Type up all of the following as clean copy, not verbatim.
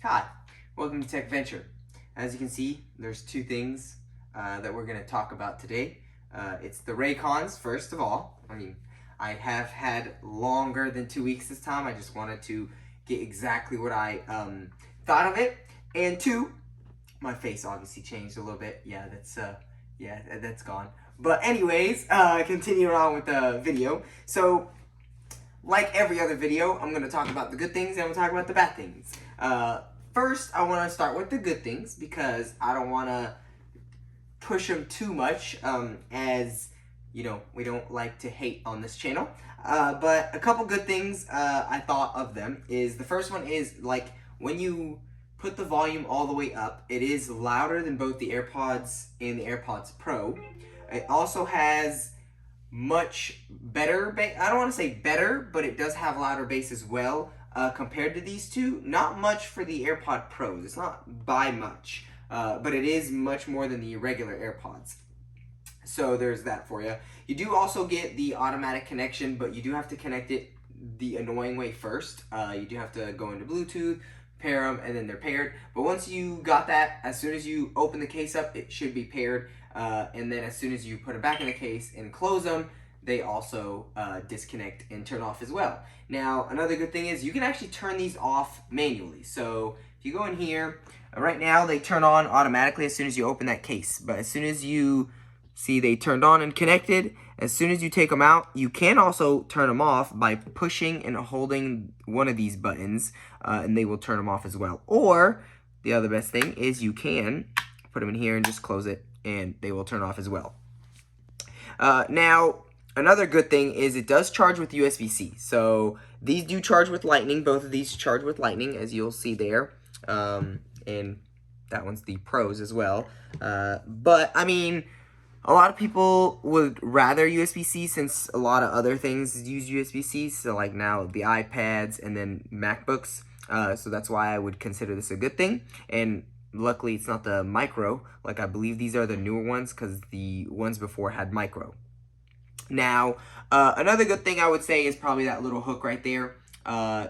Hi, welcome to Tech Venture. As you can see, there's two things that we're going to talk about today. It's the Raycons, first of all. I have had longer than 2 weeks this time. I just wanted to get exactly what I thought of it. And two, my face obviously changed a little bit. Yeah, that's gone. But anyways, continuing on with the video. So, like every other video, I'm going to talk about the good things and I'm going to talk about the bad things. First, I want to start with the good things because I don't want to push them too much, as you know, we don't like to hate on this channel. But a couple good things I thought of them is the first one is like when you put the volume all the way up, it is louder than both the AirPods and the AirPods Pro. It also has much better bass. I don't want to say better, but it does have louder bass as well compared to these two. Not much for the AirPod Pros. It's not by much, but it is much more than the regular AirPods. So there's that for you. You do also get the automatic connection, but you do have to connect it the annoying way first. You do have to go into Bluetooth, pair them, and then they're paired. But once you got that, as soon as you open the case up, it should be paired. And then as soon as you put it back in the case and close them, they also disconnect and turn off as well. Now, another good thing is you can actually turn these off manually. So if you go in here, right now they turn on automatically as soon as you open that case. But as soon as you see they turned on and connected, as soon as you take them out, you can also turn them off by pushing and holding one of these buttons, and they will turn them off as well. Or the other best thing is you can put them in here and just close it, and they will turn off as well. Now, another good thing is it does charge with USB-C. So these do charge with Lightning. Both of these charge with Lightning, as you'll see there. And that one's the Pros as well. But, I mean, a lot of people would rather USB-C since a lot of other things use USB-C. So, like now the iPads and then MacBooks. So that's why I would consider this a good thing. And luckily, it's not the micro. Like, I believe these are the newer ones because the ones before had micro. Now, another good thing I would say is probably that little hook right there.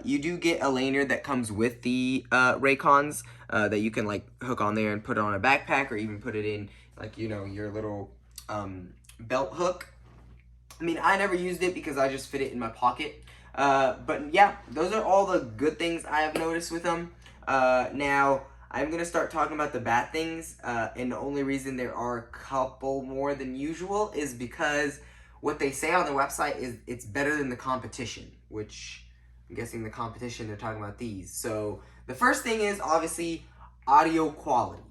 You do get a lanyard that comes with the Raycons that you can, like, hook on there and put it on a backpack or even put it in, like, you know, your little belt hook. I mean, I never used it because I just fit it in my pocket. But, yeah, those are all the good things I have noticed with them. Now, I'm going to start talking about the bad things, and the only reason there are a couple more than usual is because what they say on their website is it's better than the competition, which I'm guessing the competition, they're talking about these. So the first thing is obviously audio quality.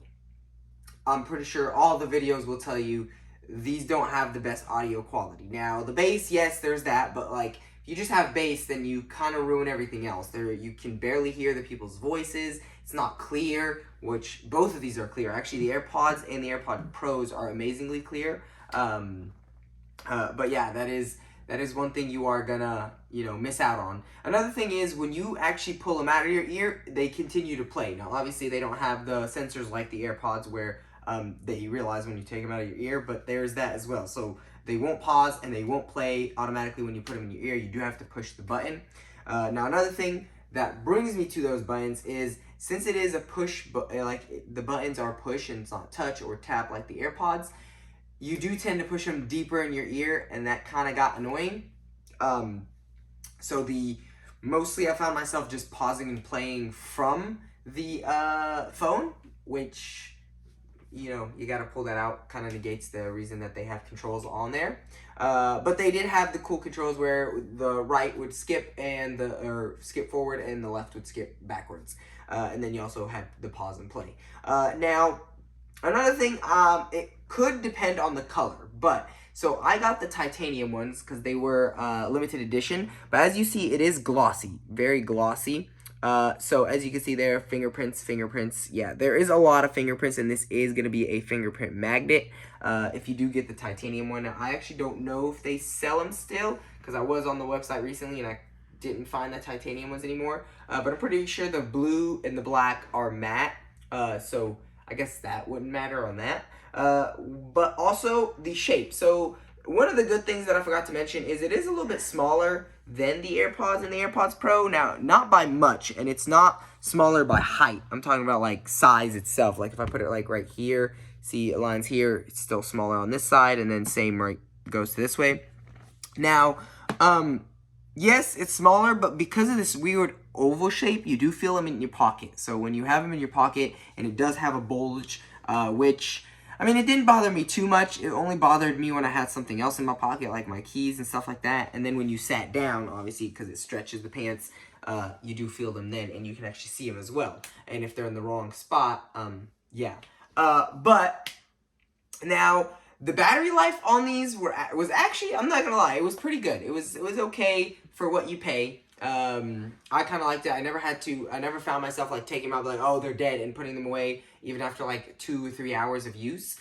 I'm pretty sure all the videos will tell you these don't have the best audio quality. Now, the bass, yes, there's that, but like if you just have bass, then you kind of ruin everything else. You can barely hear the people's voices. It's not clear, which both of these are clear. Actually, the AirPods and the AirPod Pros are amazingly clear. But yeah, that is one thing you are gonna, you know, miss out on. Another thing is when you actually pull them out of your ear, they continue to play. Now, obviously, they don't have the sensors like the AirPods where that you realize when you take them out of your ear, but there's that as well. So they won't pause and they won't play automatically when you put them in your ear. You do have to push the button. Now, another thing that brings me to those buttons is since it is a push, like the buttons are push and it's not touch or tap like the AirPods, you do tend to push them deeper in your ear, and that kind of got annoying. So mostly I found myself just pausing and playing from the phone, which, you know, you got to pull that out. Kind of negates the reason that they have controls on there. But they did have the cool controls where the right would skip or skip forward and the left would skip backwards. And then you also had the pause and play. Now, another thing, it could depend on the color, but so I got the titanium ones because they were limited edition. But as you see, it is glossy, very glossy. So as you can see there, fingerprints. Yeah, there is a lot of fingerprints, and this is going to be a fingerprint magnet if you do get the titanium one. Now, I actually don't know if they sell them still because I was on the website recently and I didn't find the titanium ones anymore. But I'm pretty sure the blue and the black are matte, so I guess that wouldn't matter on that. But also the shape. So one of the good things that I forgot to mention is it is a little bit smaller than the AirPods and the AirPods Pro. Now, not by much, and it's not smaller by height. I'm talking about like size itself. Like if I put it like right here, see it lines here, it's still smaller on this side, and then same right goes to this way. Now, yes, it's smaller, but because of this weird oval shape, you do feel them in your pocket. So when you have them in your pocket, and it does have a bulge, which, I mean, it didn't bother me too much. It only bothered me when I had something else in my pocket, like my keys and stuff like that. And then when you sat down, obviously, because it stretches the pants, you do feel them then, and you can actually see them as well. And if they're in the wrong spot, yeah. But now, the battery life on these was actually, I'm not gonna lie, it was pretty good. It was okay for what you pay. I kind of liked it. I never found myself like taking them out like, oh, they're dead, and putting them away even after like 2 or 3 hours of use.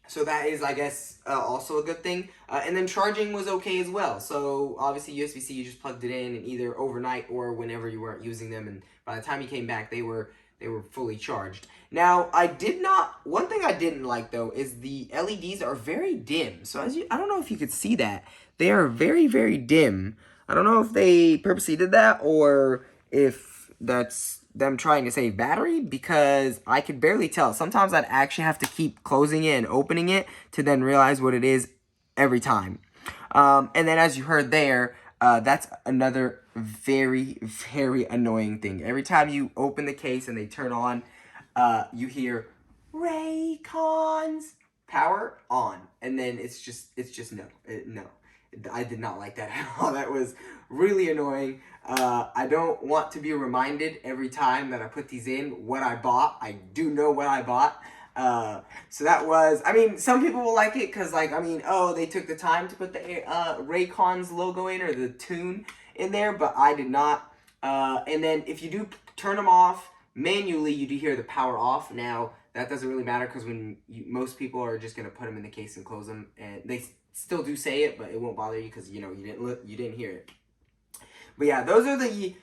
So that is, I guess, also a good thing. And then charging was okay as well. So obviously USB-C, you just plugged it in, and either overnight or whenever you weren't using them, and by the time you came back, they were fully charged. Now, one thing I didn't like though is the LEDs are very dim. So I don't know if you could see that. They are very, very dim. I don't know if they purposely did that or if that's them trying to save battery, because I could barely tell. Sometimes I'd actually have to keep closing it and opening it to then realize what it is every time. And then as you heard there, that's another very, very annoying thing. Every time you open the case and they turn on, you hear Raycons power on, and then it's just no. I did not like that at all. That was really annoying. I don't want to be reminded every time that I put these in what I bought. I do know what I bought. So that was, I mean, some people will like it because, like, I mean, oh, they took the time to put the Raycons logo in, or the tune in there, but I did not. And then if you do turn them off manually, you do hear the power off. Now, that doesn't really matter because most people are just going to put them in the case and close them, and they still do say it, but it won't bother you because, you know, you didn't hear it. But yeah, those are the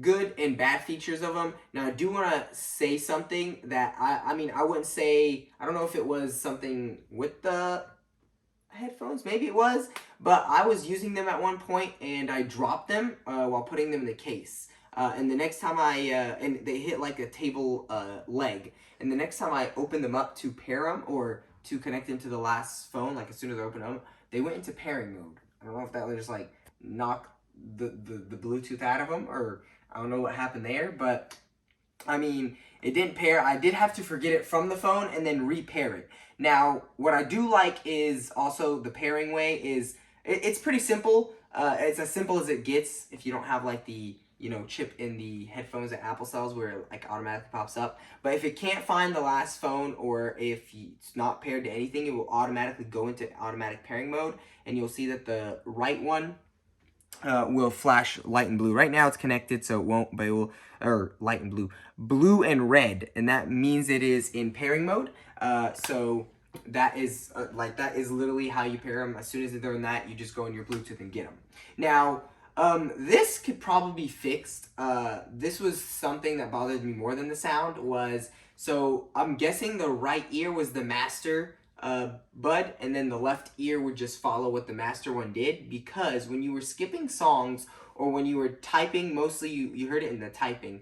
good and bad features of them. Now, I do want to say something that I mean, I wouldn't say, I don't know if it was something with the headphones, maybe it was, but I was using them at one point and I dropped them while putting them in the case. And the next time and they hit like a table leg. And the next time I opened them up to pair them or to connect them to the last phone, like as soon as I opened them, they went into pairing mode. I don't know if that was just like knock the Bluetooth out of them, or I don't know what happened there, but I mean, it didn't pair. I did have to forget it from the phone and then repair it. Now, what I do like is also the pairing way is, it's pretty simple. It's as simple as it gets if you don't have like the, you know, chip in the headphones that Apple sells where it like automatically pops up. But if it can't find the last phone, or if it's not paired to anything, it will automatically go into automatic pairing mode, and you'll see that the right one will flash light and blue. Right now it's connected, so it won't, but it will, or light and blue and red, and that means it is in pairing mode. So that is that is literally how you pair them. As soon as they're in that, you just go in your Bluetooth and get them. Now, this could probably be fixed. This was something that bothered me more than the sound was, so I'm guessing the right ear was the master bud, and then the left ear would just follow what the master one did, because when you were skipping songs or when you were typing, mostly you heard it in the typing,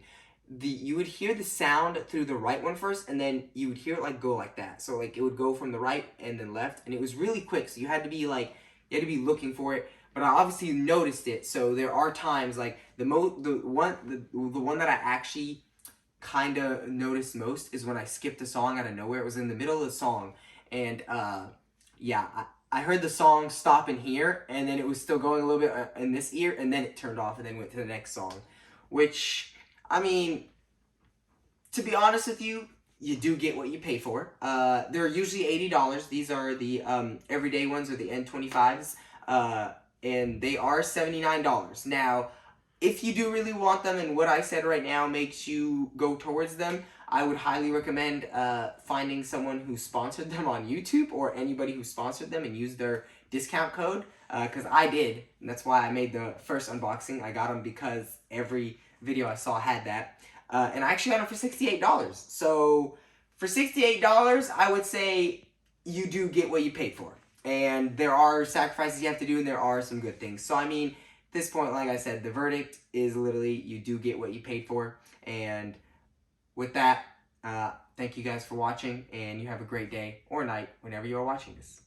you would hear the sound through the right one first, and then you would hear it like go like that. So like it would go from the right and then left, and it was really quick, so you had to be looking for it. But I obviously noticed it, so there are times like the one that I actually kind of noticed most is when I skipped a song out of nowhere. It was in the middle of the song, and yeah, I heard the song stop in here, and then it was still going a little bit in this ear, and then it turned off and then went to the next song. Which, I mean, to be honest with you, you do get what you pay for. They're usually $80. These are the everyday ones, or the N25s. And they are $79. Now, if you do really want them and what I said right now makes you go towards them, I would highly recommend finding someone who sponsored them on YouTube, or anybody who sponsored them and used their discount code, because I did, and that's why I made the first unboxing. I got them because every video I saw had that, and I actually got them for $68. So for $68, I would say you do get what you paid for. and there are sacrifices you have to do, and there are some good things. So I mean, at this point, like I said, the verdict is literally you do get what you paid for. And with that, thank you guys for watching, and you have a great day or night whenever you are watching this.